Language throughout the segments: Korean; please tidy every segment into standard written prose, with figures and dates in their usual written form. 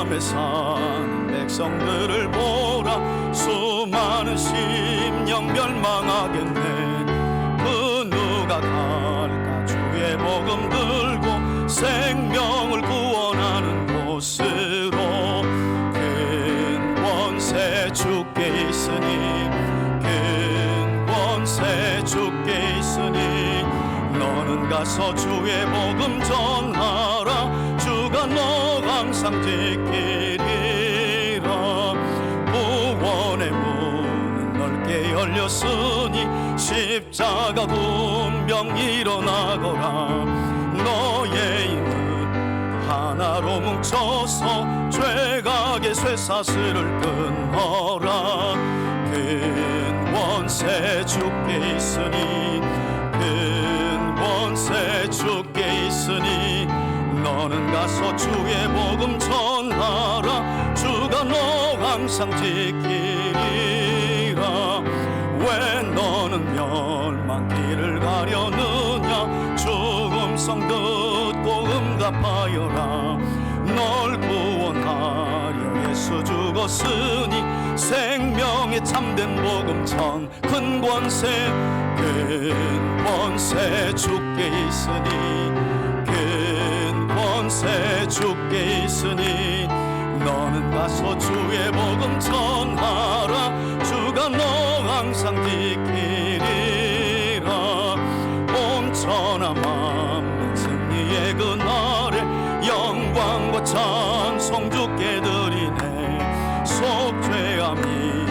밤에 사는 백성들을 보라. 수많은 심령 멸망하겠네. 그 누가 갈까? 주의 복음 들고 생명을 구원하는 곳으로. 큰 권세 주께 있으니, 큰 권세 주께 있으니, 너는 가서 주의 복음 전하라. 주가 너 항상 지키리라. 구원의 문은 넓게 열렸으니 십자가 군병 일어나거라. 너의 힘은 하나로 뭉쳐서 죄악의 쇠사슬을 끊어라. 큰 권세 주께 있으니, 큰 권세 주께 있으니, 너는 가서 주의 복음 전하라. 주가 너 항상 지키리라. 왜 너는 멸망길을 가려느냐? 죽음성 듣고 응답하여라. 널 구원하려 예수 죽었으니 생명의 참된 복음 전 큰 권세, 큰 권세 주께 있으니, 큰 권세 주께 있으니, 너는 가서 주의 복음 전하라. 주가 너 항상 지키리라. 온천하 만민 승리의 그날에 영광과 찬송 주께 드리네. 속죄함이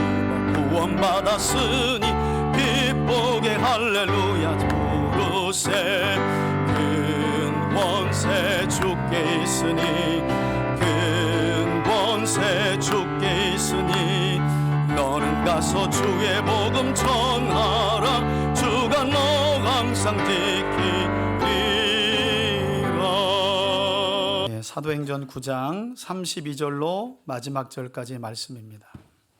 구원받았으니 기쁘게 할렐루야 부르세. 큰 권세 주께 있으니, 큰 권세 주께 있으니, 너는 가서 주의 복음 전하라. 주가 너 항상 지키리라. 사도행전 9장 32절로 마지막 절까지 말씀입니다.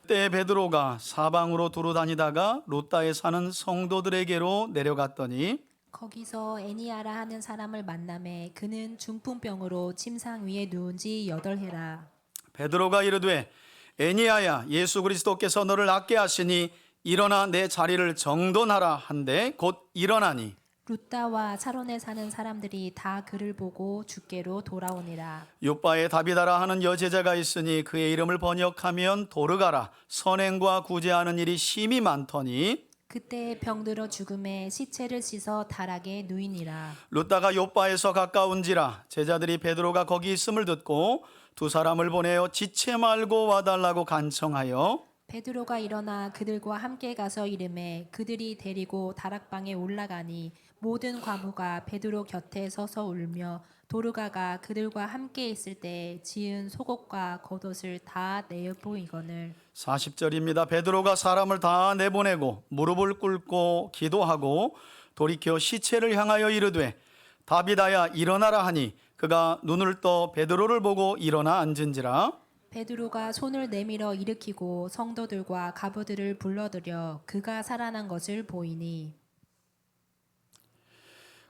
그때 베드로가 사방으로 두루 다니다가 롯다에 사는 성도들에게로 내려갔더니 거기서 애니아라 하는 사람을 만나매 그는 중풍병으로 침상 위에 누운 지 8해라. 베드로가 이르되 애니아야, 예수 그리스도께서 너를 낫게 하시니 일어나 내 자리를 정돈하라 한데 곧 일어나니. 룻다와 사론에 사는 사람들이 다 그를 보고 주께로 돌아오니라. 요바에 다비다라 하는 여제자가 있으니 그의 이름을 번역하면 도르가라. 선행과 구제하는 일이 심히 많더니 그때 병들어 죽음에 시체를 씻어 다락에 누이니라. 룻다가 요바에서 가까운지라 제자들이 베드로가 거기 있음을 듣고 두 사람을 보내어 지체 말고 와달라고 간청하여 베드로가 일어나 그들과 함께 가서 이르매 그들이 데리고 다락방에 올라가니 모든 과부가 베드로 곁에 서서 울며 도르가가 그들과 함께 있을 때 지은 속옷과 겉옷을 다 내어 보이거늘. 40절입니다. 베드로가 사람을 다 내보내고 무릎을 꿇고 기도하고 돌이켜 시체를 향하여 이르되 다비다야 일어나라 하니 그가 눈을 떠 베드로를 보고 일어나 앉은지라. 베드로가 손을 내밀어 일으키고 성도들과 가부들을 불러들여 그가 살아난 것을 보이니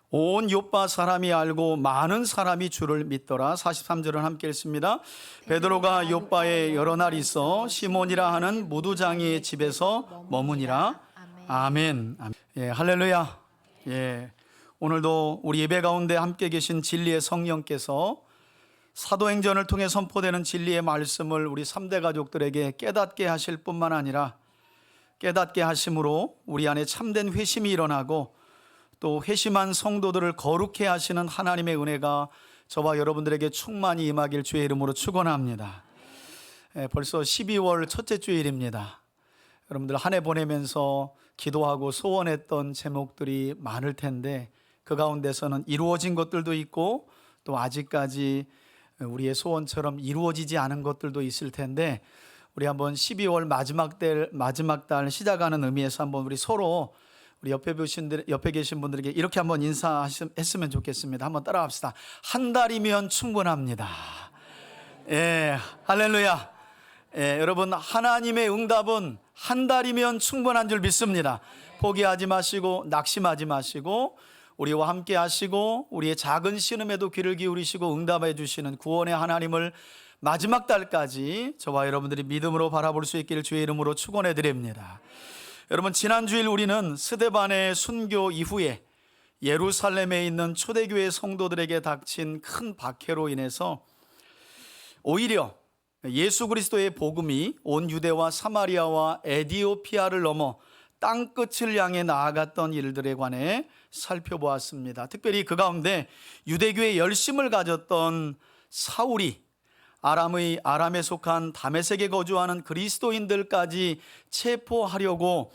온 요빠 사람이 알고 많은 사람이 주를 믿더라. 43절은 함께 읽습니다. 베드로가 요빠에 여러 날 있어 시몬이라 하는 무두장이의 집에서 머무니라. 아멘. 아멘. 예, 할렐루야. 예, 오늘도 우리 예배 가운데 함께 계신 진리의 성령께서 사도행전을 통해 선포되는 진리의 말씀을 우리 3대 가족들에게 깨닫게 하실 뿐만 아니라 깨닫게 하심으로 우리 안에 참된 회심이 일어나고 또 회심한 성도들을 거룩해 하시는 하나님의 은혜가 저와 여러분들에게 충만히 임하길 주의 이름으로 축원합니다. 벌써 12월 첫째 주일입니다. 여러분들 한 해 보내면서 기도하고 소원했던 제목들이 많을 텐데 그 가운데서는 이루어진 것들도 있고 또 아직까지 우리의 소원처럼 이루어지지 않은 것들도 있을 텐데 우리 한번 12월 마지막 달 시작하는 의미에서 한번 우리 서로 우리 옆에 계신 분들에게 이렇게 한번 인사했으면 좋겠습니다. 한번 따라합시다. 한 달이면 충분합니다. 예, 할렐루야. 예, 여러분 하나님의 응답은 한 달이면 충분한 줄 믿습니다. 포기하지 마시고 낙심하지 마시고 우리와 함께 하시고 우리의 작은 신음에도 귀를 기울이시고 응답해 주시는 구원의 하나님을 마지막 달까지 저와 여러분들이 믿음으로 바라볼 수 있기를 주의 이름으로 축원해 드립니다. 여러분, 지난 주일 우리는 스데반의 순교 이후에 예루살렘에 있는 초대교회 성도들에게 닥친 큰 박해로 인해서 오히려 예수 그리스도의 복음이 온 유대와 사마리아와 에디오피아를 넘어 땅끝을 향해 나아갔던 일들에 관해 살펴보았습니다. 특별히 그 가운데 유대교의 열심을 가졌던 사울이 아람에 속한 다메섹에 거주하는 그리스도인들까지 체포하려고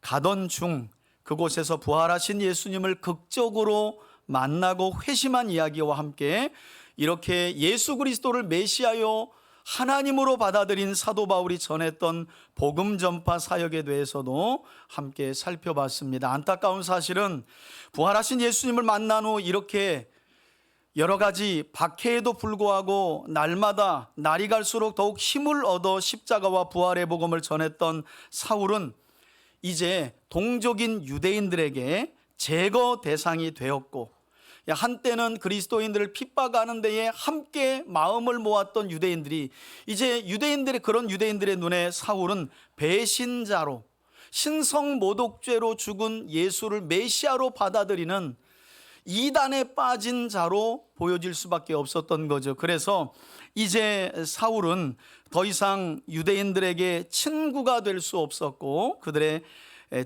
가던 중 그곳에서 부활하신 예수님을 극적으로 만나고 회심한 이야기와 함께 이렇게 예수 그리스도를 메시아요 하나님으로 받아들인 사도 바울이 전했던 복음 전파 사역에 대해서도 함께 살펴봤습니다. 안타까운 사실은 부활하신 예수님을 만난 후 이렇게 여러 가지 박해에도 불구하고 날마다 날이 갈수록 더욱 힘을 얻어 십자가와 부활의 복음을 전했던 사울은 이제 동족인 유대인들에게 제거 대상이 되었고, 한때는 그리스도인들을 핍박하는 데에 함께 마음을 모았던 유대인들이 이제 그런 유대인들의 눈에 사울은 배신자로, 신성모독죄로 죽은 예수를 메시아로 받아들이는 이단에 빠진 자로 보여질 수밖에 없었던 거죠. 그래서 이제 사울은 더 이상 유대인들에게 친구가 될 수 없었고 그들의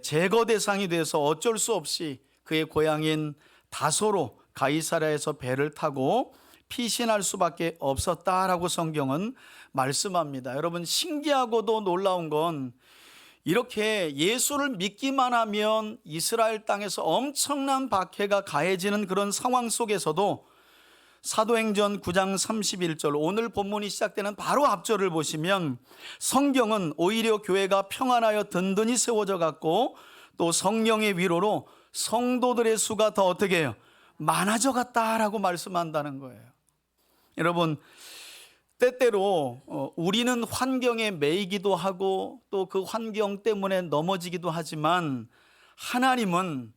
제거 대상이 돼서 어쩔 수 없이 그의 고향인 다소로 가이사랴에서 배를 타고 피신할 수밖에 없었다라고 성경은 말씀합니다. 여러분, 신기하고도 놀라운 건 이렇게 예수를 믿기만 하면 이스라엘 땅에서 엄청난 박해가 가해지는 그런 상황 속에서도 사도행전 9장 31절, 오늘 본문이 시작되는 바로 앞절을 보시면 성경은 오히려 교회가 평안하여 든든히 세워져 갔고 또 성령의 위로로 성도들의 수가 더 어떻게 해요? 많아져 갔다라고 말씀한다는 거예요. 여러분, 때때로 우리는 환경에 매이기도 하고 또 그 환경 때문에 넘어지기도 하지만 하나님은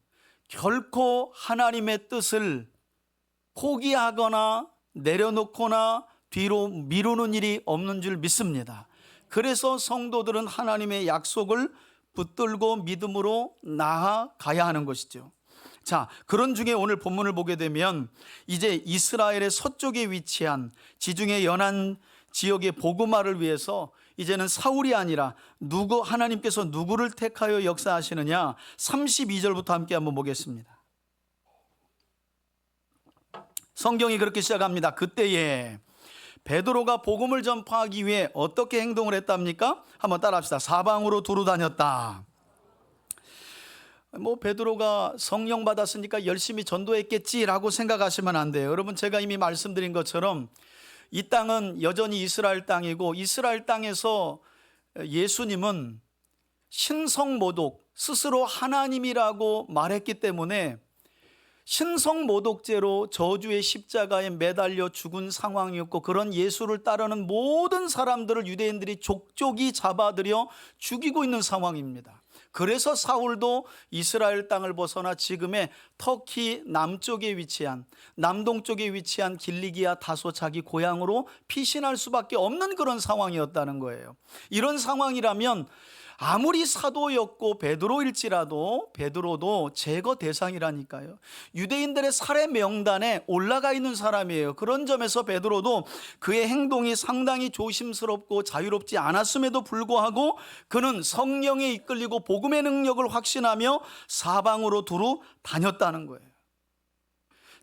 결코 하나님의 뜻을 포기하거나 내려놓거나 뒤로 미루는 일이 없는 줄 믿습니다. 그래서 성도들은 하나님의 약속을 붙들고 믿음으로 나아가야 하는 것이죠. 자, 그런 중에 오늘 본문을 보게 되면 이제 이스라엘의 서쪽에 위치한 지중해 연안 지역의 복음화를 위해서 이제는 사울이 아니라 하나님께서 누구를 택하여 역사하시느냐, 32절부터 함께 한번 보겠습니다. 성경이 그렇게 시작합니다. 그때에 베드로가 복음을 전파하기 위해 어떻게 행동을 했답니까? 한번 따라합시다. 사방으로 두루 다녔다. 베드로가 성령 받았으니까 열심히 전도했겠지라고 생각하시면 안 돼요. 여러분, 제가 이미 말씀드린 것처럼 이 땅은 여전히 이스라엘 땅이고 이스라엘 땅에서 예수님은 신성모독, 스스로 하나님이라고 말했기 때문에 신성모독죄로 저주의 십자가에 매달려 죽은 상황이었고, 그런 예수를 따르는 모든 사람들을 유대인들이 족족이 잡아들여 죽이고 있는 상황입니다. 그래서 사울도 이스라엘 땅을 벗어나 지금의 터키 남쪽에 위치한, 남동쪽에 위치한 길리기아 다소 자기 고향으로 피신할 수밖에 없는 그런 상황이었다는 거예요. 이런 상황이라면 아무리 사도였고 베드로일지라도 베드로도 제거 대상이라니까요. 유대인들의 살해 명단에 올라가 있는 사람이에요. 그런 점에서 베드로도 그의 행동이 상당히 조심스럽고 자유롭지 않았음에도 불구하고 그는 성령에 이끌리고 복음의 능력을 확신하며 사방으로 두루 다녔다는 거예요.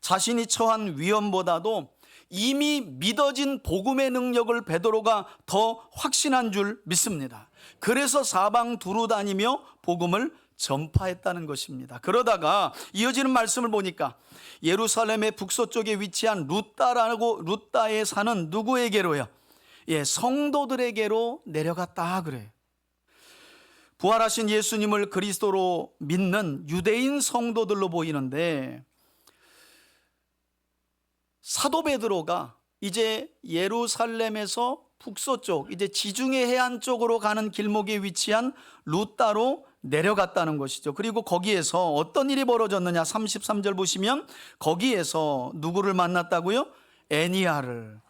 자신이 처한 위험보다도 이미 믿어진 복음의 능력을 베드로가 더 확신한 줄 믿습니다. 그래서 사방 두루 다니며 복음을 전파했다는 것입니다. 그러다가 이어지는 말씀을 보니까 예루살렘의 북서쪽에 위치한 루따에 사는 누구에게로요? 성도들에게로 내려갔다 그래요. 부활하신 예수님을 그리스도로 믿는 유대인 성도들로 보이는데, 사도 베드로가 이제 예루살렘에서 북서쪽, 이제 지중해 해안 쪽으로 가는 길목에 위치한 루따로 내려갔다는 것이죠. 그리고 거기에서 어떤 일이 벌어졌느냐, 33절 보시면 거기에서 누구를 만났다고요? 애니야를.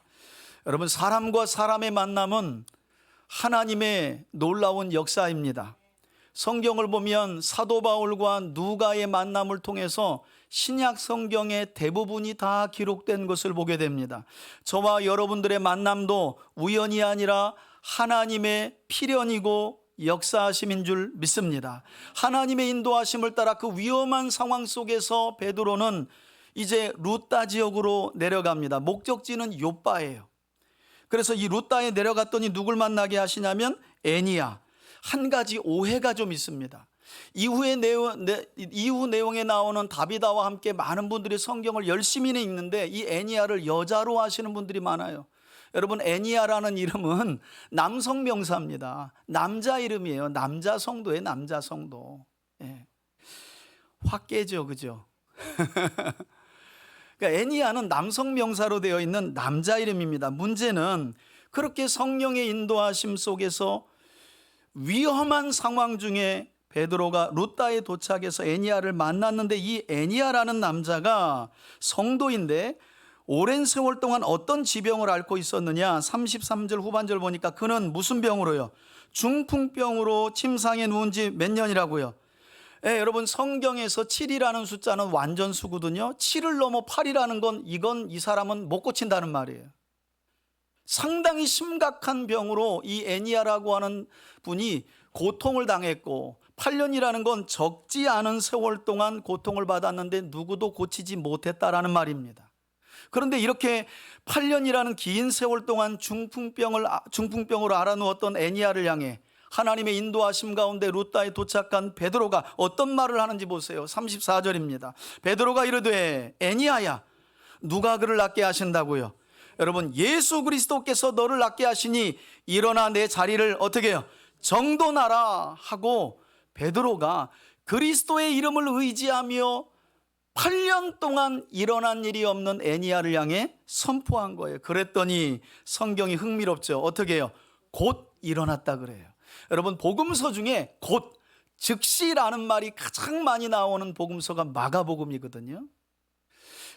여러분, 사람과 사람의 만남은 하나님의 놀라운 역사입니다. 성경을 보면 사도 바울과 누가의 만남을 통해서 신약 성경의 대부분이 다 기록된 것을 보게 됩니다. 저와 여러분들의 만남도 우연이 아니라 하나님의 필연이고 역사하심인 줄 믿습니다. 하나님의 인도하심을 따라 그 위험한 상황 속에서 베드로는 이제 루따 지역으로 내려갑니다. 목적지는 요빠예요. 그래서 이 루따에 내려갔더니 누굴 만나게 하시냐면 애니야. 한 가지 오해가 좀 있습니다. 이후 내용에 나오는 다비다와 함께 많은 분들이 성경을 열심히는 읽는데 이 애니야를 여자로 하시는 분들이 많아요. 여러분, 애니야라는 이름은 남성 명사입니다. 남자 이름이에요. 남자 성도예요. 남자 성도. 예. 확 깨죠, 그죠? 그러니까 애니야는 남성 명사로 되어 있는 남자 이름입니다. 문제는 그렇게 성령의 인도하심 속에서 위험한 상황 중에 베드로가 루따에 도착해서 애니야를 만났는데 이 애니야라는 남자가 성도인데 오랜 세월 동안 어떤 지병을 앓고 있었느냐. 33절 후반절 보니까 그는 무슨 병으로요? 중풍병으로 침상에 누운 지 몇 년이라고요? 여러분, 성경에서 7이라는 숫자는 완전수거든요. 7을 넘어 8이라는 건 이 사람은 못 고친다는 말이에요. 상당히 심각한 병으로 이 애니야라고 하는 분이 고통을 당했고 8년이라는 건 적지 않은 세월 동안 고통을 받았는데 누구도 고치지 못했다라는 말입니다. 그런데 이렇게 8년이라는 긴 세월 동안 중풍병으로 알아누웠던 애니야를 향해 하나님의 인도하심 가운데 루따에 도착한 베드로가 어떤 말을 하는지 보세요. 34절입니다. 베드로가 이르되 애니야야, 누가 그를 낫게 하신다고요? 여러분, 예수 그리스도께서 너를 낫게 하시니 일어나 내 자리를 어떻게 해요? 정돈하라 하고 베드로가 그리스도의 이름을 의지하며 8년 동안 일어난 일이 없는 애니야를 향해 선포한 거예요. 그랬더니 성경이 흥미롭죠. 어떻게 해요? 곧 일어났다 그래요. 여러분, 복음서 중에 곧, 즉시라는 말이 가장 많이 나오는 복음서가 마가복음이거든요.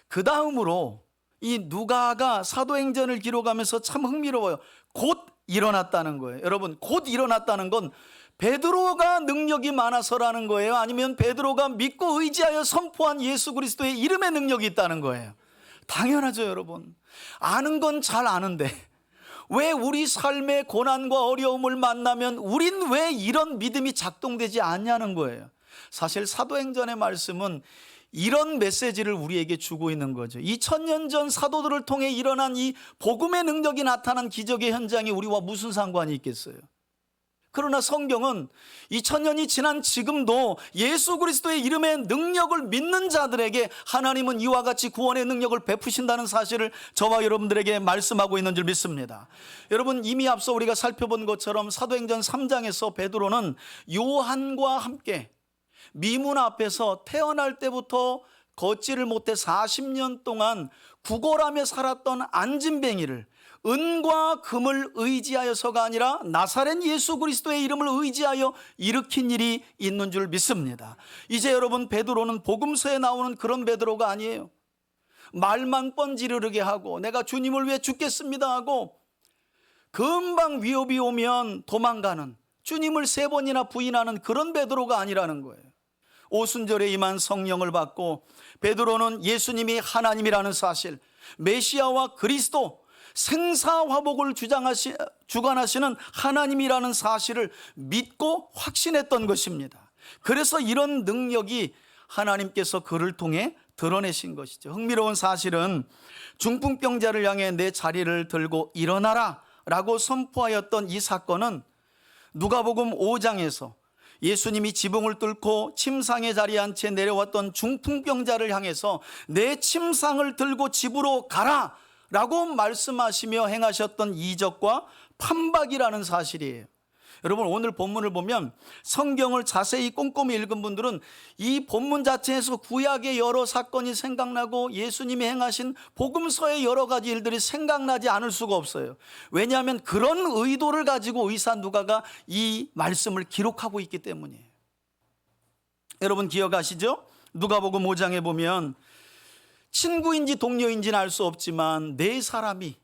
그 다음으로 이 누가가 사도행전을 기록하면서 참 흥미로워요. 곧 일어났다는 거예요. 여러분, 곧 일어났다는 건 베드로가 능력이 많아서라는 거예요? 아니면 베드로가 믿고 의지하여 선포한 예수 그리스도의 이름의 능력이 있다는 거예요? 당연하죠, 여러분. 아는 건 잘 아는데 왜 우리 삶의 고난과 어려움을 만나면 우린 왜 이런 믿음이 작동되지 않냐는 거예요. 사실 사도행전의 말씀은 이런 메시지를 우리에게 주고 있는 거죠. 2000년 전 사도들을 통해 일어난 이 복음의 능력이 나타난 기적의 현장이 우리와 무슨 상관이 있겠어요? 그러나 성경은 2000년이 지난 지금도 예수 그리스도의 이름의 능력을 믿는 자들에게 하나님은 이와 같이 구원의 능력을 베푸신다는 사실을 저와 여러분들에게 말씀하고 있는 줄 믿습니다. 여러분, 이미 앞서 우리가 살펴본 것처럼 사도행전 3장에서 베드로는 요한과 함께 미문 앞에서 태어날 때부터 걷지를 못해 40년 동안 구걸하며 살았던 안진뱅이를 은과 금을 의지하여서가 아니라 나사렛 예수 그리스도의 이름을 의지하여 일으킨 일이 있는 줄 믿습니다. 이제 여러분, 베드로는 복음서에 나오는 그런 베드로가 아니에요. 말만 뻔지르르게 하고 내가 주님을 위해 죽겠습니다 하고 금방 위협이 오면 도망가는, 주님을 3번이나 부인하는 그런 베드로가 아니라는 거예요. 오순절에 임한 성령을 받고 베드로는 예수님이 하나님이라는 사실, 메시아와 그리스도, 생사화복을 주관하시는 하나님이라는 사실을 믿고 확신했던 것입니다. 그래서 이런 능력이 하나님께서 그를 통해 드러내신 것이죠. 흥미로운 사실은 중풍병자를 향해 내 자리를 들고 일어나라 라고 선포하였던 이 사건은 누가복음 5장에서 예수님이 지붕을 뚫고 침상의 자리에 앉혀 내려왔던 중풍병자를 향해서 내 침상을 들고 집으로 가라 라고 말씀하시며 행하셨던 이적과 판박이라는 사실이에요. 여러분, 오늘 본문을 보면 성경을 자세히 꼼꼼히 읽은 분들은 이 본문 자체에서 구약의 여러 사건이 생각나고 예수님이 행하신 복음서의 여러 가지 일들이 생각나지 않을 수가 없어요. 왜냐하면 그런 의도를 가지고 의사 누가가 이 말씀을 기록하고 있기 때문이에요. 여러분 기억하시죠? 누가복음 5장에 보면 친구인지 동료인지는 알 수 없지만 4사람이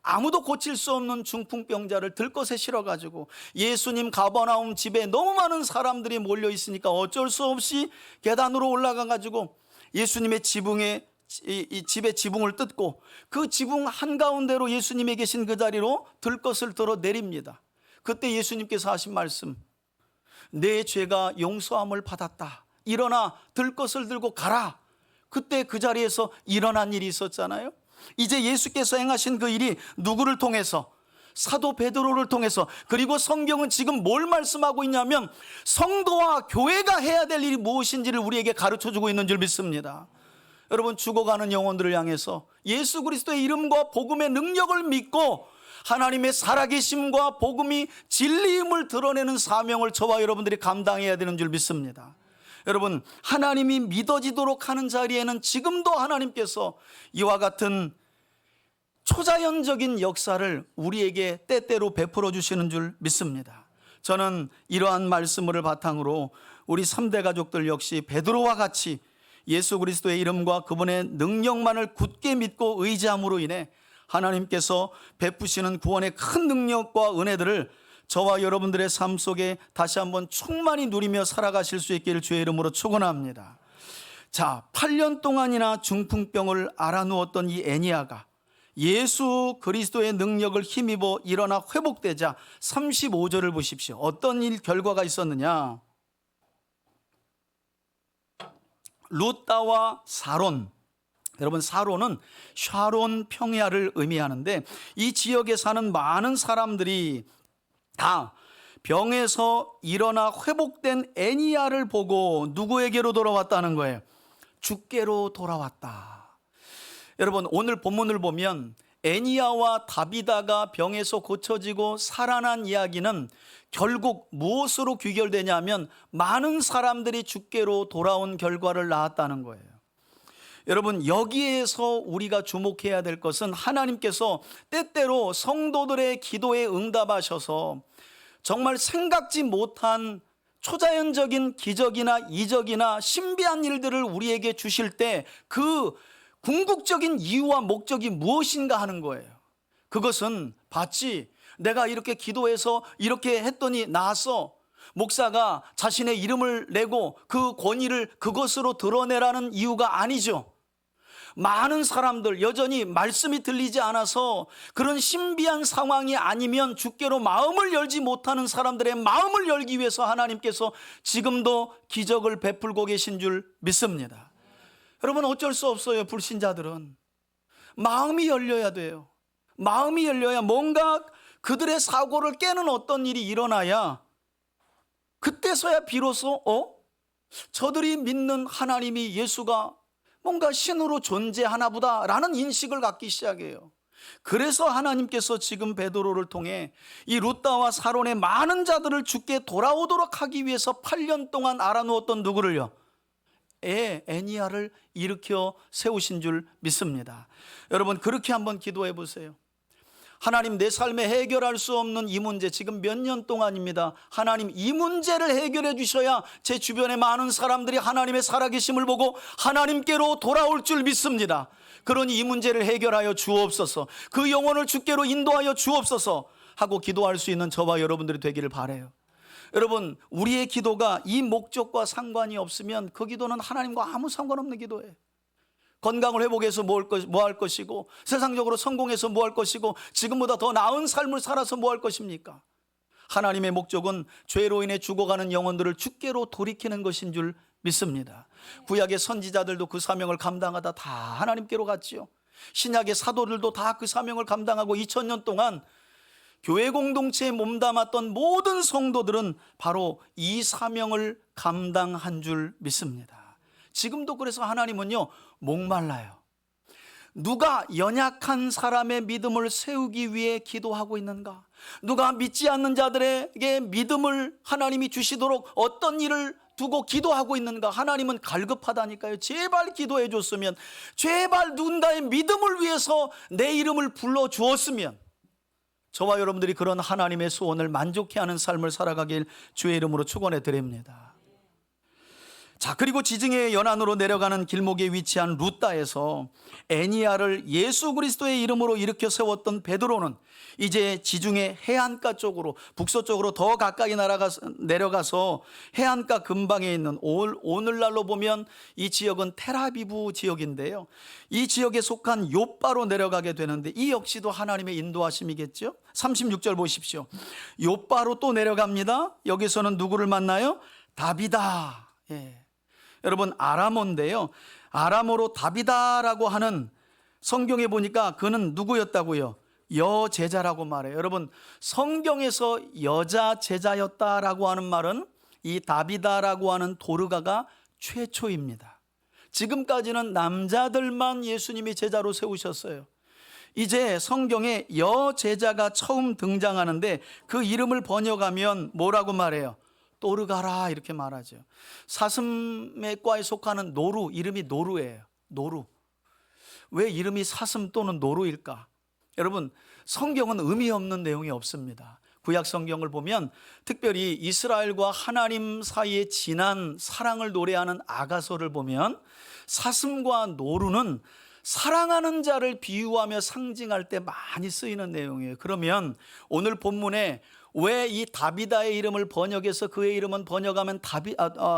아무도 고칠 수 없는 중풍병자를 들것에 실어가지고 예수님 가버나움 집에 너무 많은 사람들이 몰려 있으니까 어쩔 수 없이 계단으로 올라가가지고 예수님의 지붕에 이 집의 지붕을 뜯고 그 지붕 한가운데로 예수님이 계신 그 자리로 들것을 들어 내립니다. 그때 예수님께서 하신 말씀, 내 죄가 용서함을 받았다. 일어나 들것을 들고 가라. 그때 그 자리에서 일어난 일이 있었잖아요. 이제 예수께서 행하신 그 일이 누구를 통해서? 사도 베드로를 통해서. 그리고 성경은 지금 뭘 말씀하고 있냐면 성도와 교회가 해야 될 일이 무엇인지를 우리에게 가르쳐주고 있는 줄 믿습니다. 여러분, 죽어가는 영혼들을 향해서 예수 그리스도의 이름과 복음의 능력을 믿고 하나님의 살아계심과 복음이 진리임을 드러내는 사명을 저와 여러분들이 감당해야 되는 줄 믿습니다. 여러분, 하나님이 믿어지도록 하는 자리에는 지금도 하나님께서 이와 같은 초자연적인 역사를 우리에게 때때로 베풀어 주시는 줄 믿습니다. 저는 이러한 말씀을 바탕으로 우리 3대 가족들 역시 베드로와 같이 예수 그리스도의 이름과 그분의 능력만을 굳게 믿고 의지함으로 인해 하나님께서 베푸시는 구원의 큰 능력과 은혜들을 저와 여러분들의 삶 속에 다시 한번 충만히 누리며 살아가실 수 있기를 주의 이름으로 축원합니다. 자, 8년 동안이나 중풍병을 앓아누웠던 이 애니아가 예수 그리스도의 능력을 힘입어 일어나 회복되자 35절을 보십시오. 어떤 일 결과가 있었느냐? 루다와 사론, 여러분 사론은 샤론 평야를 의미하는데 이 지역에 사는 많은 사람들이 다 병에서 일어나 회복된 애니야를 보고 누구에게로 돌아왔다는 거예요? 주께로 돌아왔다. 여러분, 오늘 본문을 보면 애니야와 다비다가 병에서 고쳐지고 살아난 이야기는 결국 무엇으로 귀결되냐면 많은 사람들이 주께로 돌아온 결과를 낳았다는 거예요. 여러분, 여기에서 우리가 주목해야 될 것은 하나님께서 때때로 성도들의 기도에 응답하셔서 정말 생각지 못한 초자연적인 기적이나 이적이나 신비한 일들을 우리에게 주실 때 그 궁극적인 이유와 목적이 무엇인가 하는 거예요. 그것은 봤지, 내가 이렇게 기도해서 이렇게 했더니 나았어. 목사가 자신의 이름을 내고 그 권위를 그것으로 드러내라는 이유가 아니죠. 많은 사람들 여전히 말씀이 들리지 않아서 그런 신비한 상황이 아니면 주께로 마음을 열지 못하는 사람들의 마음을 열기 위해서 하나님께서 지금도 기적을 베풀고 계신 줄 믿습니다. 여러분, 어쩔 수 없어요. 불신자들은 마음이 열려야 돼요. 마음이 열려야 뭔가 그들의 사고를 깨는 어떤 일이 일어나야 그때서야 비로소 저들이 믿는 하나님이 예수가 뭔가 신으로 존재하나 보다라는 인식을 갖기 시작해요. 그래서 하나님께서 지금 베드로를 통해 이 루다와 사론의 많은 자들을 주께 돌아오도록 하기 위해서 8년 동안 알아누웠던 누구를요? 애니야를 일으켜 세우신 줄 믿습니다. 여러분, 그렇게 한번 기도해 보세요. 하나님, 내 삶에 해결할 수 없는 이 문제 지금 몇 년 동안입니다. 하나님, 이 문제를 해결해 주셔야 제 주변의 많은 사람들이 하나님의 살아계심을 보고 하나님께로 돌아올 줄 믿습니다. 그러니 이 문제를 해결하여 주옵소서, 그 영혼을 주께로 인도하여 주옵소서 하고 기도할 수 있는 저와 여러분들이 되기를 바라요. 여러분, 우리의 기도가 이 목적과 상관이 없으면 그 기도는 하나님과 아무 상관없는 기도예요. 건강을 회복해서 뭐 할 것이고, 세상적으로 성공해서 뭐 할 것이고, 지금보다 더 나은 삶을 살아서 뭐 할 것입니까? 하나님의 목적은 죄로 인해 죽어가는 영혼들을 주께로 돌이키는 것인 줄 믿습니다. 구약의 선지자들도 그 사명을 감당하다 다 하나님께로 갔지요. 신약의 사도들도 다 그 사명을 감당하고 2000년 동안 교회 공동체에 몸담았던 모든 성도들은 바로 이 사명을 감당한 줄 믿습니다. 지금도 그래서 하나님은요, 목말라요. 누가 연약한 사람의 믿음을 세우기 위해 기도하고 있는가? 누가 믿지 않는 자들에게 믿음을 하나님이 주시도록 어떤 일을 두고 기도하고 있는가? 하나님은 갈급하다니까요. 제발 기도해 줬으면, 제발 누군가의 믿음을 위해서 내 이름을 불러 주었으면, 저와 여러분들이 그런 하나님의 소원을 만족해 하는 삶을 살아가길 주의 이름으로 축원해 드립니다. 자, 그리고 지중해 연안으로 내려가는 길목에 위치한 루다에서 애니야를 예수 그리스도의 이름으로 일으켜 세웠던 베드로는 이제 지중해 해안가 쪽으로, 북서쪽으로 더 가까이 내려가서 해안가 근방에 있는, 오늘날로 보면 이 지역은 텔아비브 지역인데요, 이 지역에 속한 요빠로 내려가게 되는데, 이 역시도 하나님의 인도하심이겠죠. 36절 보십시오. 요빠로 또 내려갑니다. 여기서는 누구를 만나요? 다비다. 예. 여러분, 아람어인데요, 아람어로 다비다라고 하는, 성경에 보니까 그는 누구였다고요? 여제자라고 말해요. 여러분, 성경에서 여자 제자였다라고 하는 말은 이 다비다라고 하는 도르가가 최초입니다. 지금까지는 남자들만 예수님이 제자로 세우셨어요. 이제 성경에 여제자가 처음 등장하는데 그 이름을 번역하면 뭐라고 말해요? 또르가라, 이렇게 말하죠. 사슴의과에 속하는 노루, 이름이 노루예요. 노루. 왜 이름이 사슴 또는 노루일까? 여러분, 성경은 의미 없는 내용이 없습니다. 구약 성경을 보면 특별히 이스라엘과 하나님 사이의 진한 사랑을 노래하는 아가서를 보면 사슴과 노루는 사랑하는 자를 비유하며 상징할 때 많이 쓰이는 내용이에요. 그러면 오늘 본문에 왜 이 다비다의 이름을 번역해서, 그의 이름은 번역하면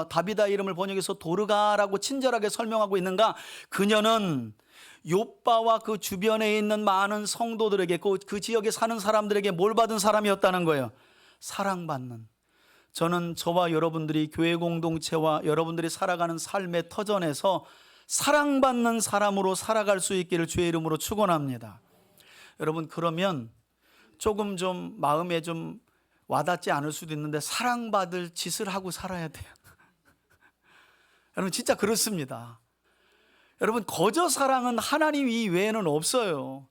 다비다의 이름을 번역해서 도르가라고 친절하게 설명하고 있는가? 그녀는 요빠와 그 주변에 있는 많은 성도들에게, 그 지역에 사는 사람들에게 뭘 받은 사람이었다는 거예요? 사랑받는. 저는 저와 여러분들이 교회 공동체와 여러분들이 살아가는 삶의 터전에서 사랑받는 사람으로 살아갈 수 있기를 주의 이름으로 축원합니다. 여러분, 그러면 조금 좀 마음에 좀 와닿지 않을 수도 있는데 사랑받을 짓을 하고 살아야 돼요. 여러분, 진짜 그렇습니다. 여러분, 거저 사랑은 하나님 이외에는 없어요.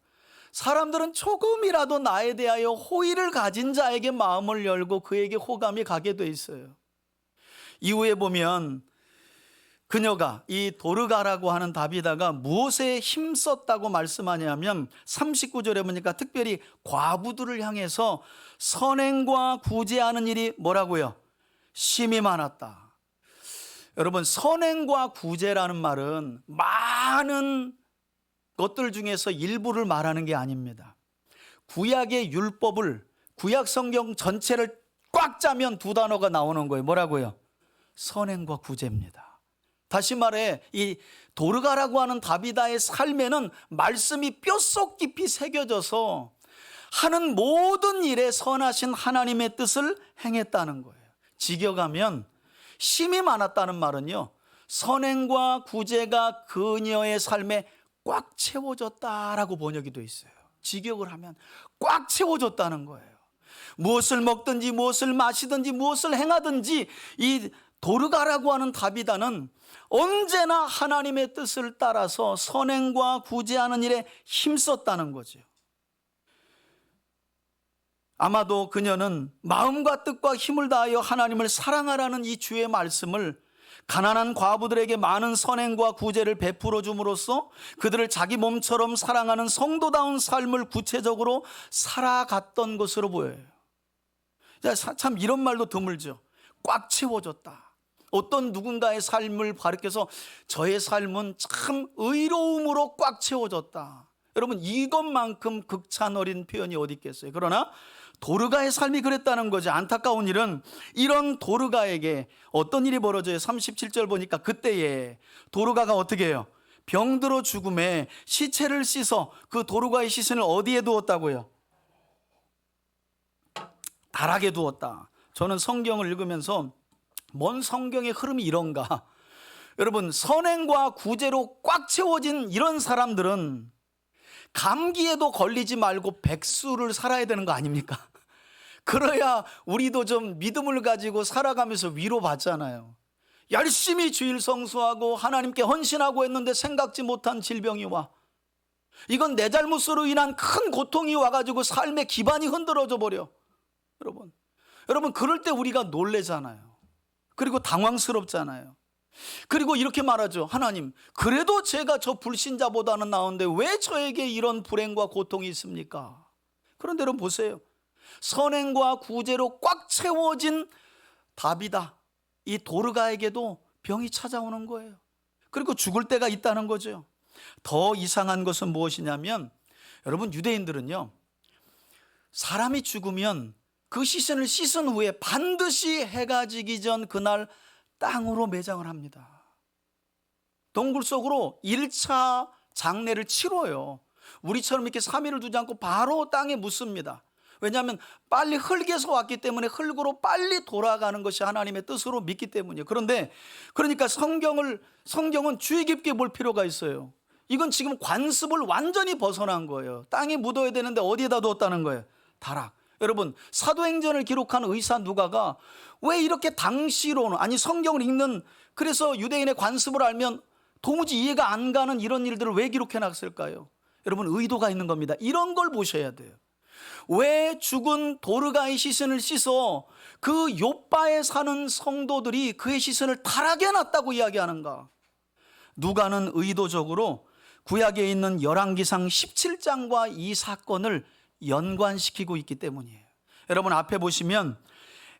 사람들은 조금이라도 나에 대하여 호의를 가진 자에게 마음을 열고 그에게 호감이 가게 돼 있어요. 이후에 보면 그녀가, 이 도르가라고 하는 다비다가 무엇에 힘썼다고 말씀하냐면 39절에 보니까 특별히 과부들을 향해서 선행과 구제하는 일이 뭐라고요? 심이 많았다. 여러분, 선행과 구제라는 말은 많은 것들 중에서 일부를 말하는 게 아닙니다. 구약의 율법을, 구약 성경 전체를 꽉 짜면 두 단어가 나오는 거예요. 뭐라고요? 선행과 구제입니다. 다시 말해, 이 도르가라고 하는 다비다의 삶에는 말씀이 뼛속 깊이 새겨져서 하는 모든 일에 선하신 하나님의 뜻을 행했다는 거예요. 직역하면 심이 많았다는 말은요, 선행과 구제가 그녀의 삶에 꽉 채워졌다라고 번역이 되어 있어요. 직역을 하면 꽉 채워졌다는 거예요. 무엇을 먹든지 무엇을 마시든지 무엇을 행하든지 이 도르가라고 하는 다비다는 언제나 하나님의 뜻을 따라서 선행과 구제하는 일에 힘썼다는 거죠. 아마도 그녀는 마음과 뜻과 힘을 다하여 하나님을 사랑하라는 이 주의 말씀을 가난한 과부들에게 많은 선행과 구제를 베풀어 줌으로써 그들을 자기 몸처럼 사랑하는 성도다운 삶을 구체적으로 살아갔던 것으로 보여요. 참 이런 말도 드물죠. 꽉 채워졌다. 어떤 누군가의 삶을 가리켜서 저의 삶은 참 의로움으로 꽉 채워졌다. 여러분, 이것만큼 극찬 어린 표현이 어디 있겠어요? 그러나 도르가의 삶이 그랬다는 거죠. 안타까운 일은 이런 도르가에게 어떤 일이 벌어져요? 37절 보니까 그때에 도르가가 어떻게 해요? 병들어 죽음에 시체를 씻어 그 도르가의 시신을 어디에 두었다고요? 다락에 두었다. 저는 성경을 읽으면서 뭔 성경의 흐름이 이런가? 여러분, 선행과 구제로 꽉 채워진 이런 사람들은 감기에도 걸리지 말고 백수를 살아야 되는 거 아닙니까? 그래야 우리도 좀 믿음을 가지고 살아가면서 위로받잖아요. 열심히 주일 성수하고 하나님께 헌신하고 했는데 생각지 못한 질병이 와. 이건 내 잘못으로 인한 큰 고통이 와가지고 삶의 기반이 흔들어져 버려. 여러분 그럴 때 우리가 놀래잖아요. 그리고 당황스럽잖아요. 그리고 이렇게 말하죠. 하나님, 그래도 제가 저 불신자보다는 나은데 왜 저에게 이런 불행과 고통이 있습니까? 그런데 여러분 보세요. 선행과 구제로 꽉 채워진 다비다, 이 도르가에게도 병이 찾아오는 거예요. 그리고 죽을 때가 있다는 거죠. 더 이상한 것은 무엇이냐면, 여러분, 유대인들은요, 사람이 죽으면 그 시신을 씻은 후에 반드시 해가 지기 전 그날 땅으로 매장을 합니다. 동굴 속으로 1차 장례를 치러요. 우리처럼 이렇게 3일을 두지 않고 바로 땅에 묻습니다. 왜냐하면 빨리 흙에서 왔기 때문에 흙으로 빨리 돌아가는 것이 하나님의 뜻으로 믿기 때문이에요. 그러니까 성경은 주의 깊게 볼 필요가 있어요. 이건 지금 관습을 완전히 벗어난 거예요. 땅에 묻어야 되는데 어디에다 두었다는 거예요? 다락. 여러분, 사도행전을 기록한 의사 누가가 왜 이렇게 당시로는, 아니 성경을 읽는, 그래서 유대인의 관습을 알면 도무지 이해가 안 가는 이런 일들을 왜 기록해 놨을까요? 여러분, 의도가 있는 겁니다. 이런 걸 보셔야 돼요. 왜 죽은 도르가의 시신을 씻어 그 욥바에 사는 성도들이 그의 시신을 타락해 놨다고 이야기하는가? 누가는 의도적으로 구약에 있는 열왕기상 17장과 이 사건을 연관시키고 있기 때문이에요. 여러분, 앞에 보시면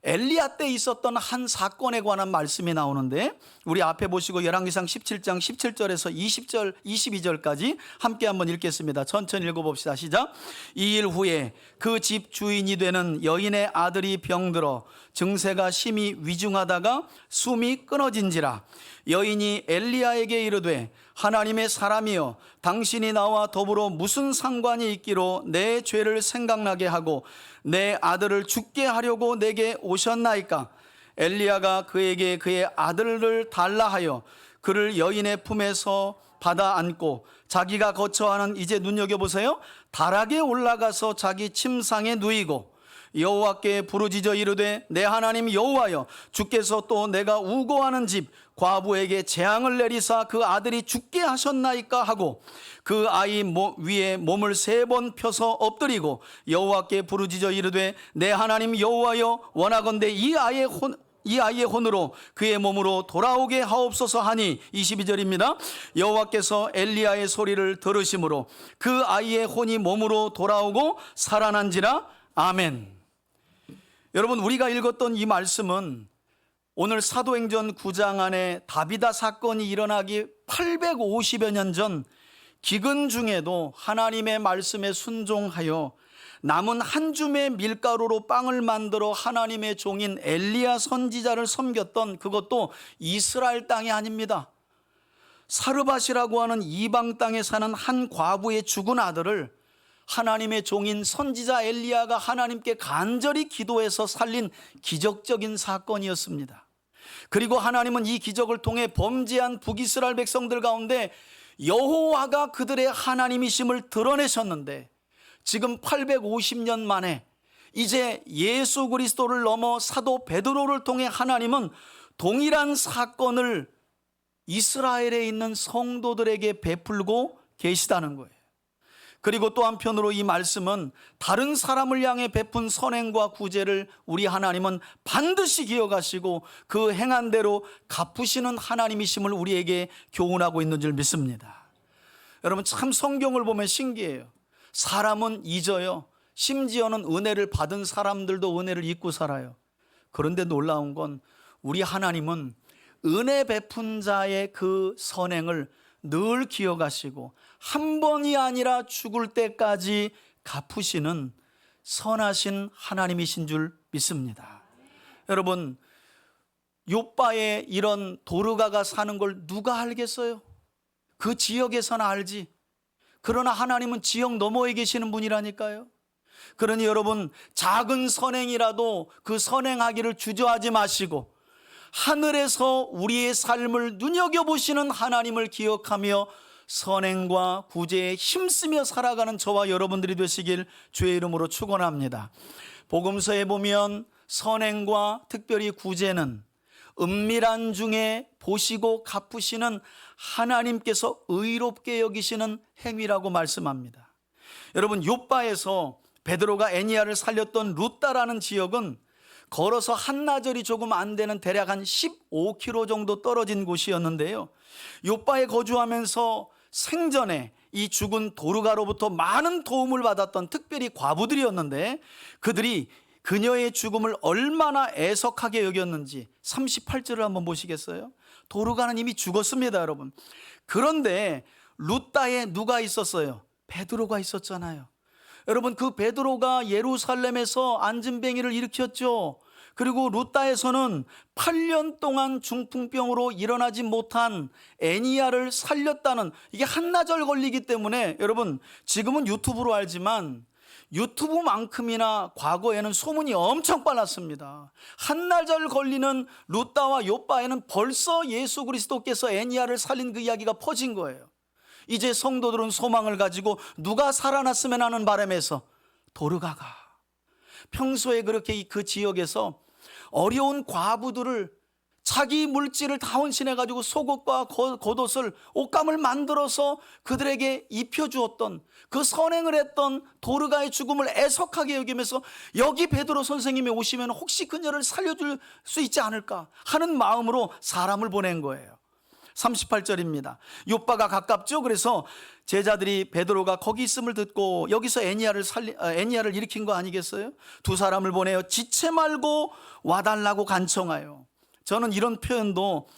엘리야 때 있었던 한 사건에 관한 말씀이 나오는데, 우리 앞에 보시고 열왕기상 17장 17절에서 20절 22절까지 함께 한번 읽겠습니다. 천천히 읽어봅시다. 시작. 이 일 후에 그 집 주인이 되는 여인의 아들이 병들어 증세가 심히 위중하다가 숨이 끊어진지라. 여인이 엘리야에게 이르되, 하나님의 사람이여, 당신이 나와 더불어 무슨 상관이 있기로 내 죄를 생각나게 하고 내 아들을 죽게 하려고 내게 오셨나이까? 엘리야가 그에게 그의 아들을 달라 하여 그를 여인의 품에서 받아 안고 자기가 거처하는, 이제 눈여겨보세요, 다락에 올라가서 자기 침상에 누이고 여호와께 부르짖어 이르되, 내 하나님 여호와여, 주께서 또 내가 우고하는 집 과부에게 재앙을 내리사 그 아들이 죽게 하셨나이까 하고 그 아이 위에 몸을 3번 펴서 엎드리고 여호와께 부르짖어 이르되, 내 하나님 여호와여, 원하건대 이 아이의 혼으로 그의 몸으로 돌아오게 하옵소서 하니, 22절입니다. 여호와께서 엘리야의 소리를 들으심으로 그 아이의 혼이 몸으로 돌아오고 살아난지라. 아멘. 여러분, 우리가 읽었던 이 말씀은 오늘 사도행전 9장 안에 다비다 사건이 일어나기 850여 년 전 기근 중에도 하나님의 말씀에 순종하여 남은 한 줌의 밀가루로 빵을 만들어 하나님의 종인 엘리야 선지자를 섬겼던, 그것도 이스라엘 땅이 아닙니다. 사르밧이라고 하는 이방 땅에 사는 한 과부의 죽은 아들을 하나님의 종인 선지자 엘리야가 하나님께 간절히 기도해서 살린 기적적인 사건이었습니다. 그리고 하나님은 이 기적을 통해 범죄한 북이스라엘 백성들 가운데 여호와가 그들의 하나님이심을 드러내셨는데, 지금 850년 만에 이제 예수 그리스도를 넘어 사도 베드로를 통해 하나님은 동일한 사건을 이스라엘에 있는 성도들에게 베풀고 계시다는 거예요. 그리고 또 한편으로 이 말씀은 다른 사람을 향해 베푼 선행과 구제를 우리 하나님은 반드시 기억하시고 그 행한 대로 갚으시는 하나님이심을 우리에게 교훈하고 있는 줄 믿습니다. 여러분, 참 성경을 보면 신기해요. 사람은 잊어요. 심지어는 은혜를 받은 사람들도 은혜를 잊고 살아요. 그런데 놀라운 건 우리 하나님은 은혜 베푼 자의 그 선행을 늘 기억하시고 한 번이 아니라 죽을 때까지 갚으시는 선하신 하나님이신 줄 믿습니다. 여러분, 욥바에 이런 도르가가 사는 걸 누가 알겠어요? 그 지역에서는 알지. 그러나 하나님은 지역 너머에 계시는 분이라니까요. 그러니 여러분, 작은 선행이라도 그 선행하기를 주저하지 마시고 하늘에서 우리의 삶을 눈여겨보시는 하나님을 기억하며 선행과 구제에 힘쓰며 살아가는 저와 여러분들이 되시길 주의 이름으로 축원합니다. 복음서에 보면 선행과 특별히 구제는 은밀한 중에 보시고 갚으시는 하나님께서 의롭게 여기시는 행위라고 말씀합니다. 여러분, 욥바에서 베드로가 애니야를 살렸던 루따라는 지역은 걸어서 한나절이 조금 안 되는 대략 한 15km 정도 떨어진 곳이었는데요, 욥바에 거주하면서 생전에 이 죽은 도르가로부터 많은 도움을 받았던 특별히 과부들이었는데, 그들이 그녀의 죽음을 얼마나 애석하게 여겼는지 38절을 한번 보시겠어요? 도르가는 이미 죽었습니다, 여러분. 그런데 루다에 누가 있었어요? 베드로가 있었잖아요. 여러분, 그 베드로가 예루살렘에서 안진뱅이를 일으켰죠. 그리고 루다에서는 8년 동안 중풍병으로 일어나지 못한 애니야를 살렸다는, 이게 한나절 걸리기 때문에 여러분, 지금은 유튜브로 알지만 유튜브만큼이나 과거에는 소문이 엄청 빨랐습니다. 한나절 걸리는 루다와 욥바에는 벌써 예수 그리스도께서 애니야를 살린 그 이야기가 퍼진 거예요. 이제 성도들은 소망을 가지고 누가 살아났으면 하는 바람에서 도르가가 평소에 그렇게 그 지역에서 어려운 과부들을 자기 물질을 다 헌신해가지고 속옷과 겉옷을, 옷감을 만들어서 그들에게 입혀주었던, 그 선행을 했던 도르가의 죽음을 애석하게 여기면서 여기 베드로 선생님이 오시면 혹시 그녀를 살려줄 수 있지 않을까 하는 마음으로 사람을 보낸 거예요. 38절입니다. 욥바가 가깝죠. 그래서 제자들이 베드로가 거기 있음을 듣고 여기서 애니야를 일으킨 거 아니겠어요? 두 사람을 보내어 지체 말고 와달라고 간청하여. 저는 이런 표현도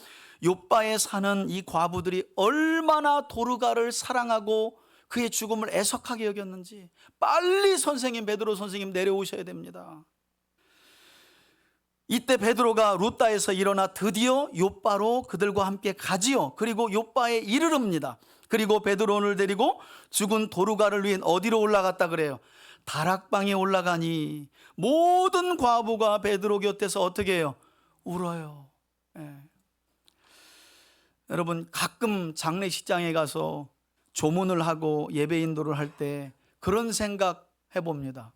욥바에 사는 이 과부들이 얼마나 도르가를 사랑하고 그의 죽음을 애석하게 여겼는지, 빨리 선생님, 베드로 선생님 내려오셔야 됩니다. 이때 베드로가 루다에서 일어나 드디어 욥바로 그들과 함께 가지요. 그리고 욥바에 이르릅니다. 그리고 베드로를 데리고 죽은 도르가를 위해 어디로 올라갔다 그래요? 다락방에 올라가니 모든 과부가 베드로 곁에서 어떻게 해요? 울어요. 예. 여러분, 가끔 장례식장에 가서 조문을 하고 예배 인도를 할 때 그런 생각 해봅니다.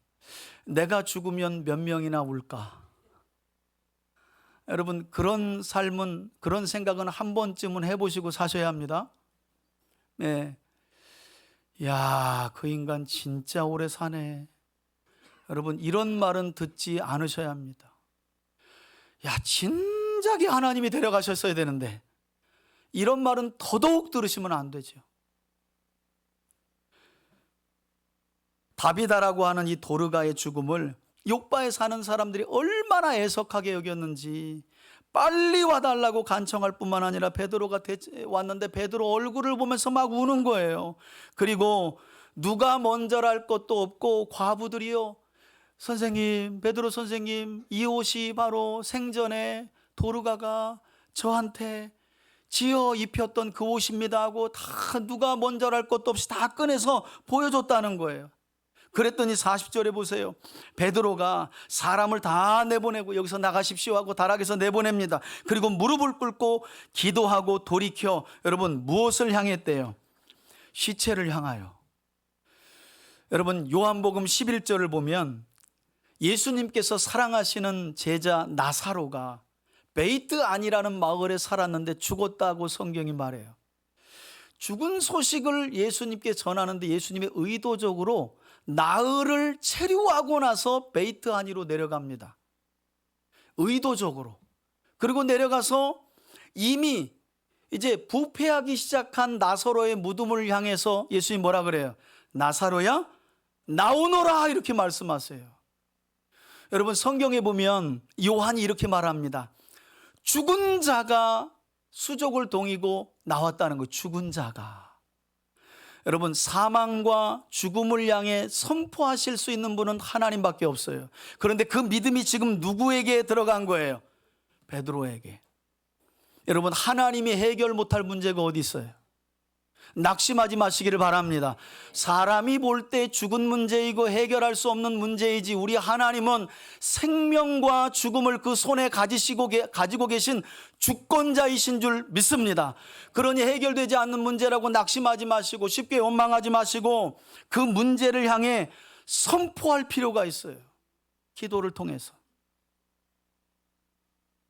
내가 죽으면 몇 명이나 울까? 여러분, 그런 삶은, 그런 생각은 한 번쯤은 해보시고 사셔야 합니다. 네. 야, 그 인간 진짜 오래 사네. 여러분, 이런 말은 듣지 않으셔야 합니다. 야, 진작에 하나님이 데려가셨어야 되는데, 이런 말은 더더욱 들으시면 안 되죠. 다비다라고 하는 이 도르가의 죽음을 욥바에 사는 사람들이 얼마나 애석하게 여겼는지, 빨리 와달라고 간청할 뿐만 아니라 베드로가 왔는데 베드로 얼굴을 보면서 막 우는 거예요. 그리고 누가 먼저랄 것도 없고 과부들이요, 선생님, 베드로 선생님, 이 옷이 바로 생전에 도르가가 저한테 지어 입혔던 그 옷입니다 하고 다 누가 먼저랄 것도 없이 다 꺼내서 보여줬다는 거예요. 그랬더니 40절에 보세요. 베드로가 사람을 다 내보내고 여기서 나가십시오 하고 다락에서 내보냅니다. 그리고 무릎을 꿇고 기도하고 돌이켜, 여러분, 무엇을 향했대요? 시체를 향하여. 여러분, 요한복음 11절을 보면 예수님께서 사랑하시는 제자 나사로가 베이트 안이라는 마을에 살았는데 죽었다고 성경이 말해요. 죽은 소식을 예수님께 전하는데 예수님이 의도적으로 나흘을 체류하고 나서 베이트 안이로 내려갑니다. 의도적으로. 그리고 내려가서 이미 이제 부패하기 시작한 나사로의 무덤을 향해서 예수님이 뭐라 그래요? 나사로야 나오너라, 이렇게 말씀하세요. 여러분, 성경에 보면 요한이 이렇게 말합니다. 죽은 자가 수족을 동이고 나왔다는 거예요. 죽은 자가. 여러분, 사망과 죽음을 향해 선포하실 수 있는 분은 하나님밖에 없어요. 그런데 그 믿음이 지금 누구에게 들어간 거예요? 베드로에게. 여러분, 하나님이 해결 못할 문제가 어디 있어요? 낙심하지 마시기를 바랍니다. 사람이 볼 때 죽은 문제이고 해결할 수 없는 문제이지, 우리 하나님은 생명과 죽음을 그 손에 가지고 계신 주권자이신 줄 믿습니다. 그러니 해결되지 않는 문제라고 낙심하지 마시고 쉽게 원망하지 마시고 그 문제를 향해 선포할 필요가 있어요. 기도를 통해서.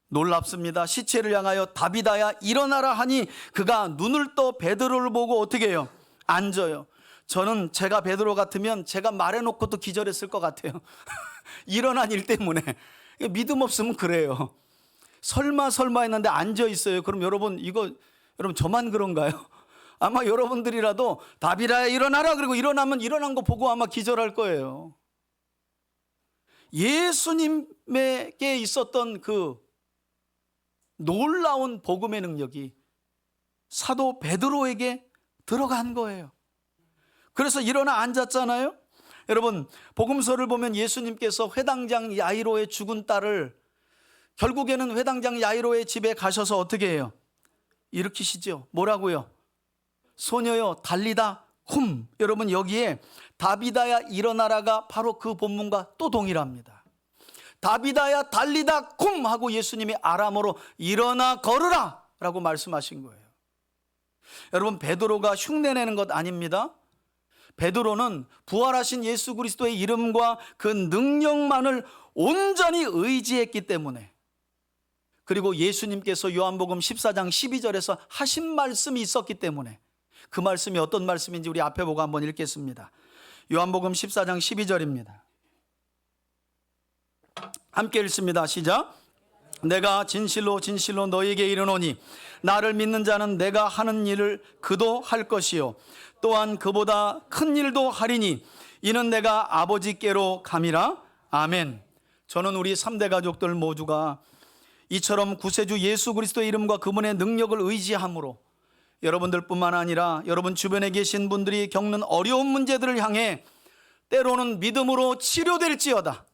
놀랍습니다. 시체를 향하여 다비다야 일어나라 하니 그가 눈을 떠 베드로를 보고 어떻게 해요? 앉아요. 저는 제가 베드로 같으면 제가 말해놓고도 기절했을 것 같아요. 일어난 일 때문에. 믿음 없으면 그래요. 설마 했는데 앉아 있어요. 그럼 여러분, 여러분 저만 그런가요? 아마 여러분들이라도 다비다야 일어나라 그리고 일어나면 일어난 거 보고 아마 기절할 거예요. 예수님에게 있었던 그 놀라운 복음의 능력이 사도 베드로에게 들어간 거예요. 그래서 일어나 앉았잖아요. 여러분, 복음서를 보면 예수님께서 회당장 야이로의 죽은 딸을 결국에는 회당장 야이로의 집에 가셔서 어떻게 해요? 일으키시죠. 뭐라고요? 소녀여 달리다 쿰. 여러분, 여기에 다비다야 일어나라가 바로 그 본문과 또 동일합니다. 다비다야 달리다 쿰 하고 예수님이 아람어로 일어나 걸으라 라고 말씀하신 거예요. 여러분, 베드로가 흉내내는 것 아닙니다. 베드로는 부활하신 예수 그리스도의 이름과 그 능력만을 온전히 의지했기 때문에, 그리고 예수님께서 요한복음 14장 12절에서 하신 말씀이 있었기 때문에, 그 말씀이 어떤 말씀인지 우리 앞에 보고 한번 읽겠습니다. 요한복음 14장 12절입니다. 함께 읽습니다. 시작. 내가 진실로 진실로 너희에게 이르노니 나를 믿는 자는 내가 하는 일을 그도 할 것이요 또한 그보다 큰 일도 하리니 이는 내가 아버지께로 감이라. 아멘. 저는 우리 3대 가족들 모두가 이처럼 구세주 예수 그리스도의 이름과 그분의 능력을 의지함으로 여러분들뿐만 아니라 여러분 주변에 계신 분들이 겪는 어려운 문제들을 향해 때로는 믿음으로 치료될지어다,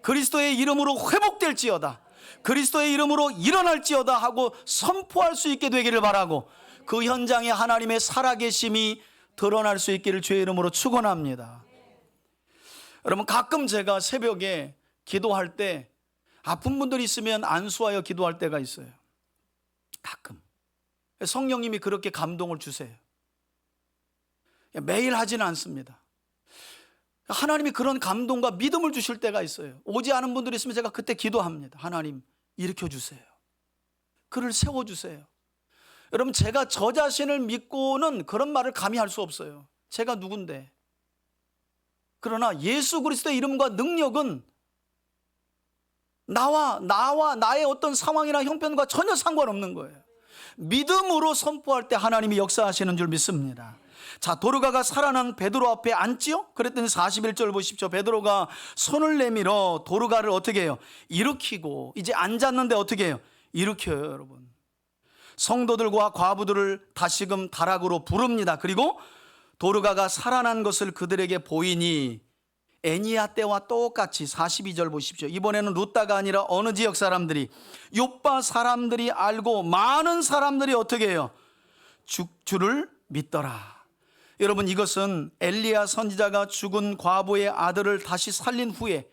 그리스도의 이름으로 회복될지어다, 그리스도의 이름으로 일어날지어다 하고 선포할 수 있게 되기를 바라고, 그 현장에 하나님의 살아계심이 드러날 수 있기를 주의 이름으로 축원합니다. 여러분, 가끔 제가 새벽에 기도할 때 아픈 분들이 있으면 안수하여 기도할 때가 있어요. 가끔 성령님이 그렇게 감동을 주세요. 매일 하지는 않습니다. 하나님이 그런 감동과 믿음을 주실 때가 있어요. 오지 않은 분들이 있으면 제가 그때 기도합니다. 하나님 일으켜 주세요. 그를 세워주세요. 여러분, 제가 저 자신을 믿고는 그런 말을 감히 할 수 없어요. 제가 누군데. 그러나 예수 그리스도의 이름과 능력은 나와 나의 어떤 상황이나 형편과 전혀 상관없는 거예요. 믿음으로 선포할 때 하나님이 역사하시는 줄 믿습니다. 자, 도르가가 살아난 베드로 앞에 앉지요? 그랬더니 41절 보십시오. 베드로가 손을 내밀어 도르가를 어떻게 해요? 일으키고, 이제 앉았는데 어떻게 해요? 일으켜요. 여러분, 성도들과 과부들을 다시금 다락으로 부릅니다. 그리고 도르가가 살아난 것을 그들에게 보이니 애니야 때와 똑같이 42절 보십시오. 이번에는 루다가 아니라 어느 지역 사람들이, 요빠 사람들이 알고 많은 사람들이 어떻게 해요? 주를 믿더라. 여러분, 이것은 엘리야 선지자가 죽은 과부의 아들을 다시 살린 후에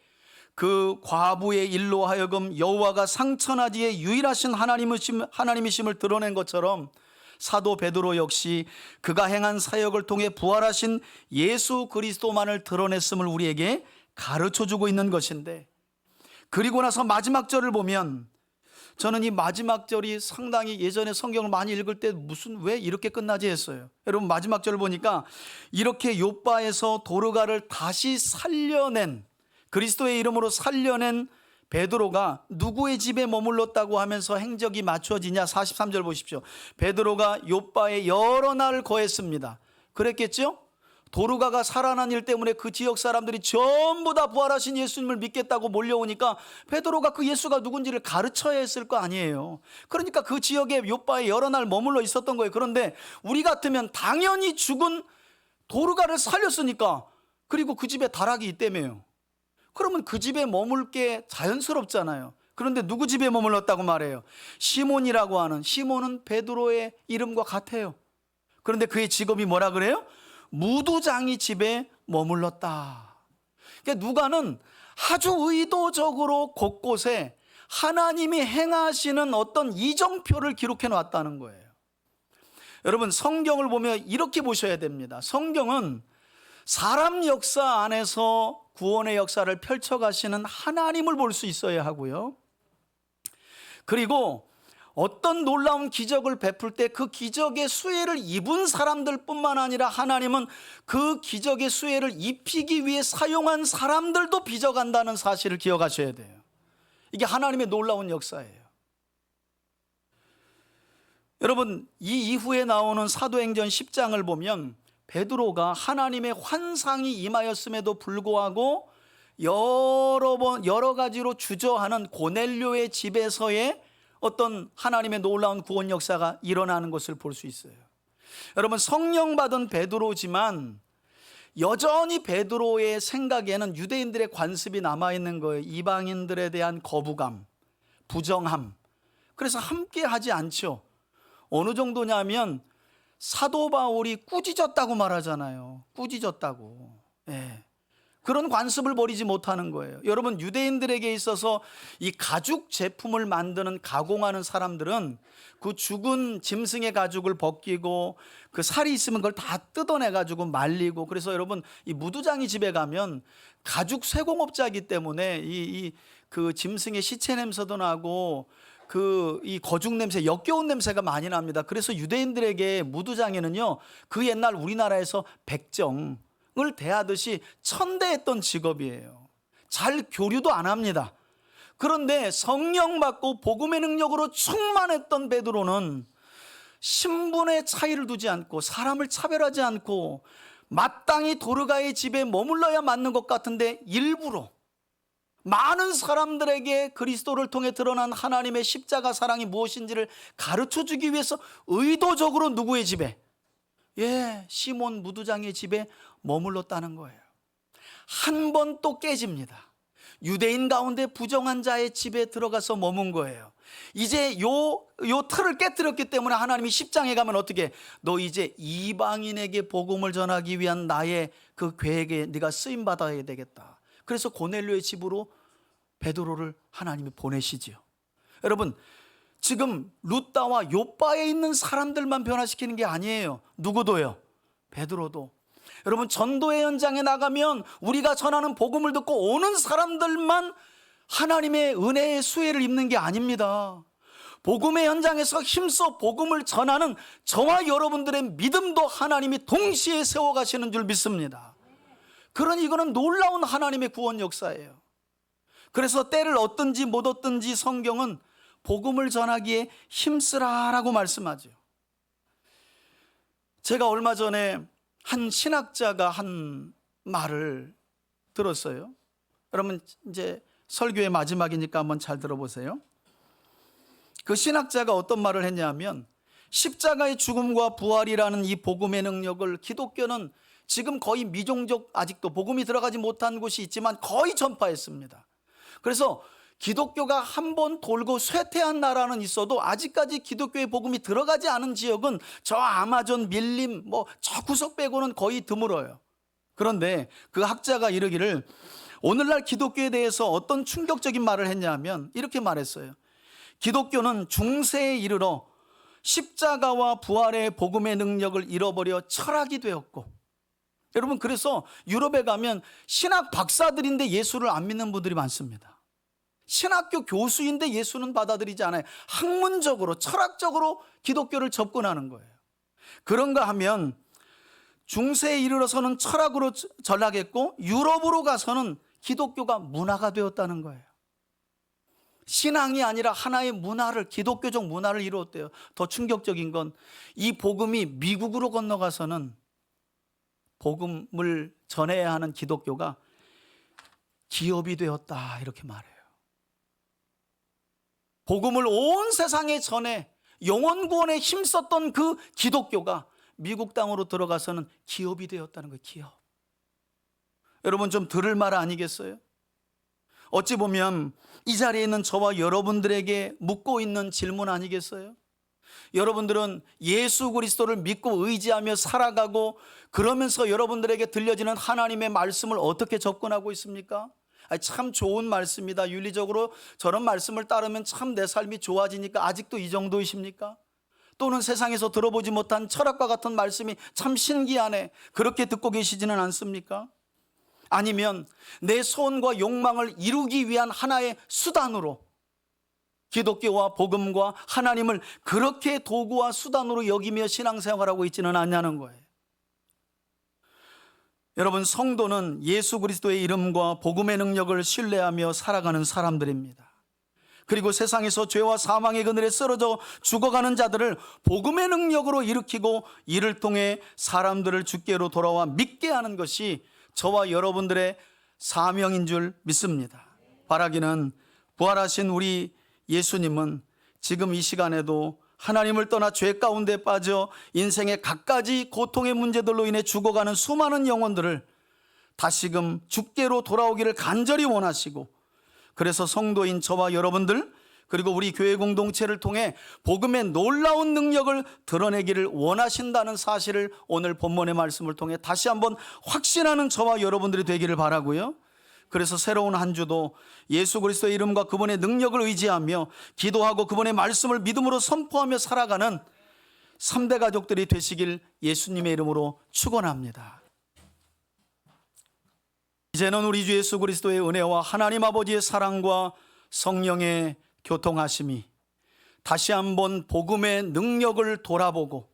그 과부의 일로 하여금 여호와가 상천하지의 유일하신 하나님이심을 드러낸 것처럼 사도 베드로 역시 그가 행한 사역을 통해 부활하신 예수 그리스도만을 드러냈음을 우리에게 가르쳐주고 있는 것인데, 그리고 나서 마지막 절을 보면, 저는 이 마지막 절이 상당히 예전에 성경을 많이 읽을 때 왜 이렇게 끝나지 했어요. 여러분, 마지막 절을 보니까 이렇게 욥바에서 도르가를 다시 살려낸, 그리스도의 이름으로 살려낸 베드로가 누구의 집에 머물렀다고 하면서 행적이 맞춰지냐? 43절 보십시오. 베드로가 욥바에 여러 날 거했습니다. 그랬겠죠? 도르가가 살아난 일 때문에 그 지역 사람들이 전부 다 부활하신 예수님을 믿겠다고 몰려오니까 베드로가 그 예수가 누군지를 가르쳐야 했을 거 아니에요. 그러니까 그 지역에 욥바에 여러 날 머물러 있었던 거예요. 그런데 우리 같으면 당연히 죽은 도르가를 살렸으니까, 그리고 그 집에 다락이 있다며요. 그러면 그 집에 머물 게 자연스럽잖아요. 그런데 누구 집에 머물렀다고 말해요? 시몬이라고 하는, 시몬은 베드로의 이름과 같아요. 그런데 그의 직업이 뭐라 그래요? 무두장이 집에 머물렀다. 그러니까 누가는 아주 의도적으로 곳곳에 하나님이 행하시는 어떤 이정표를 기록해 놨다는 거예요. 여러분, 성경을 보면 이렇게 보셔야 됩니다. 성경은 사람 역사 안에서 구원의 역사를 펼쳐가시는 하나님을 볼 수 있어야 하고요, 그리고 어떤 놀라운 기적을 베풀 때 그 기적의 수혜를 입은 사람들 뿐만 아니라 하나님은 그 기적의 수혜를 입히기 위해 사용한 사람들도 빚어간다는 사실을 기억하셔야 돼요. 이게 하나님의 놀라운 역사예요. 여러분, 이 이후에 나오는 사도행전 10장을 보면 베드로가 하나님의 환상이 임하였음에도 불구하고 여러 가지로 주저하는 고넬료의 집에서의 어떤 하나님의 놀라운 구원 역사가 일어나는 것을 볼 수 있어요. 여러분, 성령 받은 베드로지만 여전히 베드로의 생각에는 유대인들의 관습이 남아있는 거예요. 이방인들에 대한 거부감, 부정함. 그래서 함께 하지 않죠. 어느 정도냐면 사도 바울이 꾸짖었다고 말하잖아요. 꾸짖었다고. 예. 그런 관습을 버리지 못하는 거예요. 여러분, 유대인들에게 있어서 이 가죽 제품을 만드는, 가공하는 사람들은 그 죽은 짐승의 가죽을 벗기고 그 살이 있으면 그걸 다 뜯어내 가지고 말리고, 그래서 여러분, 이 무두장이 집에 가면 가죽 쇠공업자이기 때문에 그 짐승의 시체 냄새도 나고 이 거죽 냄새, 역겨운 냄새가 많이 납니다. 그래서 유대인들에게 무두장에는요, 그 옛날 우리나라에서 백정을 대하듯이 천대했던 직업이에요. 잘 교류도 안 합니다. 그런데 성령 받고 복음의 능력으로 충만했던 베드로는 신분의 차이를 두지 않고 사람을 차별하지 않고 마땅히 도르가의 집에 머물러야 맞는 것 같은데 일부러 많은 사람들에게 그리스도를 통해 드러난 하나님의 십자가 사랑이 무엇인지를 가르쳐 주기 위해서 의도적으로 누구의 집에? 시몬 무두장의 집에 머물렀다는 거예요. 한 번 또 깨집니다. 유대인 가운데 부정한 자의 집에 들어가서 머문 거예요. 이제 요 틀을 깨뜨렸기 때문에 하나님이 10장에 가면 어떻게? 너 이제 이방인에게 복음을 전하기 위한 나의 그 계획에 네가 쓰임 받아야 되겠다. 그래서 고넬료의 집으로 베드로를 하나님이 보내시지요. 여러분, 지금 루다와 요바에 있는 사람들만 변화시키는 게 아니에요. 누구도요? 베드로도. 여러분, 전도의 현장에 나가면 우리가 전하는 복음을 듣고 오는 사람들만 하나님의 은혜의 수혜를 입는 게 아닙니다. 복음의 현장에서 힘써 복음을 전하는 저와 여러분들의 믿음도 하나님이 동시에 세워가시는 줄 믿습니다. 그러니 이거는 놀라운 하나님의 구원 역사예요. 그래서 때를 얻든지 못 얻든지 성경은 복음을 전하기에 힘쓰라라고 말씀하죠. 제가 얼마 전에 한 신학자가 한 말을 들었어요. 여러분, 이제 설교의 마지막이니까 한번 잘 들어보세요. 그 신학자가 어떤 말을 했냐면, 십자가의 죽음과 부활이라는 이 복음의 능력을 기독교는 지금 거의 미종족, 아직도 복음이 들어가지 못한 곳이 있지만 거의 전파했습니다. 그래서 기독교가 한 번 돌고 쇠퇴한 나라는 있어도 아직까지 기독교의 복음이 들어가지 않은 지역은 저 아마존, 밀림, 저 구석 빼고는 거의 드물어요. 그런데 그 학자가 이르기를, 오늘날 기독교에 대해서 어떤 충격적인 말을 했냐면 이렇게 말했어요. 기독교는 중세에 이르러 십자가와 부활의 복음의 능력을 잃어버려 철학이 되었고, 여러분, 그래서 유럽에 가면 신학 박사들인데 예수를 안 믿는 분들이 많습니다. 신학교 교수인데 예수는 받아들이지 않아요. 학문적으로, 철학적으로 기독교를 접근하는 거예요. 그런가 하면 중세에 이르러서는 철학으로 전락했고, 유럽으로 가서는 기독교가 문화가 되었다는 거예요. 신앙이 아니라 하나의 문화를, 기독교적 문화를 이루었대요. 더 충격적인 건 이 복음이 미국으로 건너가서는 복음을 전해야 하는 기독교가 기업이 되었다, 이렇게 말해요. 복음을 온 세상에 전해 영혼 구원에 힘썼던 그 기독교가 미국 땅으로 들어가서는 기업이 되었다는 거예요. 기업. 여러분, 좀 들을 말 아니겠어요? 어찌 보면 이 자리에 있는 저와 여러분들에게 묻고 있는 질문 아니겠어요? 여러분들은 예수 그리스도를 믿고 의지하며 살아가고, 그러면서 여러분들에게 들려지는 하나님의 말씀을 어떻게 접근하고 있습니까? 참 좋은 말씀이다, 윤리적으로 저런 말씀을 따르면 참 내 삶이 좋아지니까, 아직도 이 정도이십니까? 또는 세상에서 들어보지 못한 철학과 같은 말씀이 참 신기하네, 그렇게 듣고 계시지는 않습니까? 아니면 내 소원과 욕망을 이루기 위한 하나의 수단으로 기독교와 복음과 하나님을 그렇게 도구와 수단으로 여기며 신앙생활하고 있지는 않냐는 거예요. 여러분, 성도는 예수 그리스도의 이름과 복음의 능력을 신뢰하며 살아가는 사람들입니다. 그리고 세상에서 죄와 사망의 그늘에 쓰러져 죽어가는 자들을 복음의 능력으로 일으키고, 이를 통해 사람들을 주께로 돌아와 믿게 하는 것이 저와 여러분들의 사명인 줄 믿습니다. 바라기는 부활하신 우리 예수님은 지금 이 시간에도 하나님을 떠나 죄 가운데 빠져 인생의 갖가지 고통의 문제들로 인해 죽어가는 수많은 영혼들을 다시금 주께로 돌아오기를 간절히 원하시고, 그래서 성도인 저와 여러분들 그리고 우리 교회 공동체를 통해 복음의 놀라운 능력을 드러내기를 원하신다는 사실을 오늘 본문의 말씀을 통해 다시 한번 확신하는 저와 여러분들이 되기를 바라고요. 그래서 새로운 한 주도 예수 그리스도의 이름과 그분의 능력을 의지하며 기도하고 그분의 말씀을 믿음으로 선포하며 살아가는 3대 가족들이 되시길 예수님의 이름으로 축원합니다. 이제는 우리 주 예수 그리스도의 은혜와 하나님 아버지의 사랑과 성령의 교통하심이 다시 한번 복음의 능력을 돌아보고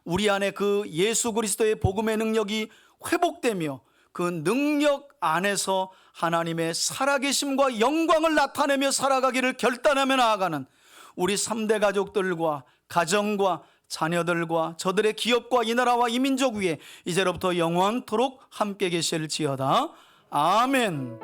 우리 안에 그 예수 그리스도의 복음의 능력이 회복되며 그 능력 안에서 하나님의 살아계심과 영광을 나타내며 살아가기를 결단하며 나아가는 우리 3대 가족들과 가정과 자녀들과 저들의 기업과 이 나라와 이 민족 위에 이제로부터 영원토록 함께 계실지어다. 아멘.